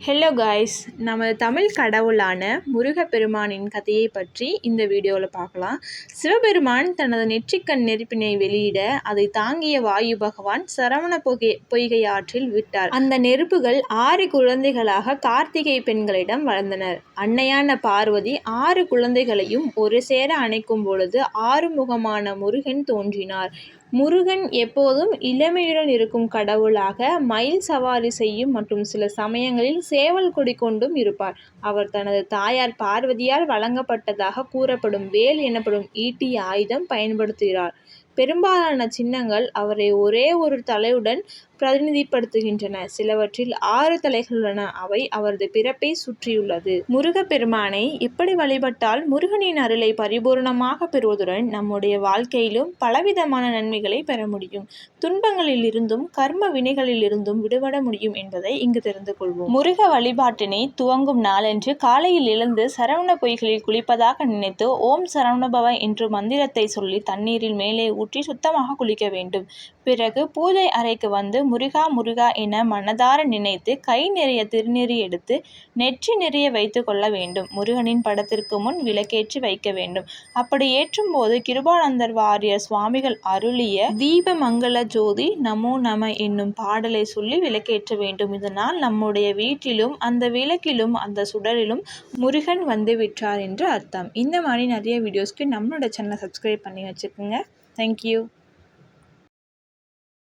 Hello guys, நமது தமிழ் கடவுளான முருகப்பெருமானின் கதையை பற்றி இந்த வீடியோவில் பார்க்கலாம். சிவபெருமான் தனது நெற்றிக்கண் நெருப்பினை வெளியிட அதை தாங்கிய வாயு பகவான் சரவண பொய்கை ஆற்றில் விட்டார். அந்த நெருப்புகள் 6 குழந்தைகளாக கார்த்திகை பெண்களிடம் வளர்ந்தனர். அன்னையான பார்வதி 6 குழந்தைகளையும் ஒரு சேர அணைக்கும் பொழுது 6 முகமான முருகன் தோன்றினார். முருகன் எப்போதும் இளமையுடன் இருக்கும் கடவுளாக, மயில் சவாரி செய்யும் மற்றும் சில சமயங்களில் சேவல் கொடி கொண்டும் இருப்பார். அவர் தனது தாயார் பார்வதியால் வழங்கப்பட்டதாக கூறப்படும் வேல் எனப்படும் ஈட்டிய ஆயுதம் பயன்படுத்துகிறார். பெரும்பாலான சின்னங்கள் அவரை ஒரே ஒரு தலையுடன் பிரதிநிதிப்படுத்துகின்றன. சிலவற்றில் 6 தலைகள் உள்ளன. அவை அவரது பிறப்பை சுற்றியுள்ளது. முருகப்பெருமானை எப்படி வழிபட்டால் முருகனின் அருளை பரிபூர்ணமாக பெறுவதுடன் நம்முடைய வாழ்க்கையிலும் பலவிதமான நன்மைகளை பெற முடியும், துன்பங்களில் இருந்தும் கர்ம வினைகளில் இருந்தும் விடுபட முடியும் என்பதை இங்கு தெரிந்து கொள்வோம். முருக வழிபாட்டினை துவங்கும் நாளன்று காலையில் எழுந்து சரவண பொய்களில் குளிப்பதாக நினைத்து ஓம் சரவணபவ என்று மந்திரத்தை சொல்லி தண்ணீரில் மேலே ஊற்றி சுத்தமாக குளிக்க வேண்டும். பிறகு பூஜை அறைக்கு வந்து முருகா முருகா என மனதார நினைத்து கை நிறைய திருநீறு எடுத்து நெற்றி நிறைய வைத்து கொள்ள வேண்டும். முருகனின் படத்திற்கு முன் விளக்கேற்றி வைக்க வேண்டும். அப்படி ஏற்றும் போது கிருபானந்தர் வாரியர் சுவாமிகள் அருளிய தீப மங்கள ஜோதி நமோ நம என்னும் பாடலை சொல்லி விளக்கேற்ற வேண்டும். இதனால் நம்முடைய வீட்டிலும் அந்த விளக்கிலும் அந்த சுடரிலும் முருகன் வந்து விட்டார் என்று அர்த்தம். இந்த மாதிரி நிறைய வீடியோஸ்க்கு நம்மளோட சேனலை சப்ஸ்கிரைப் பண்ணி வச்சுக்கோங்க. தேங்க்யூ.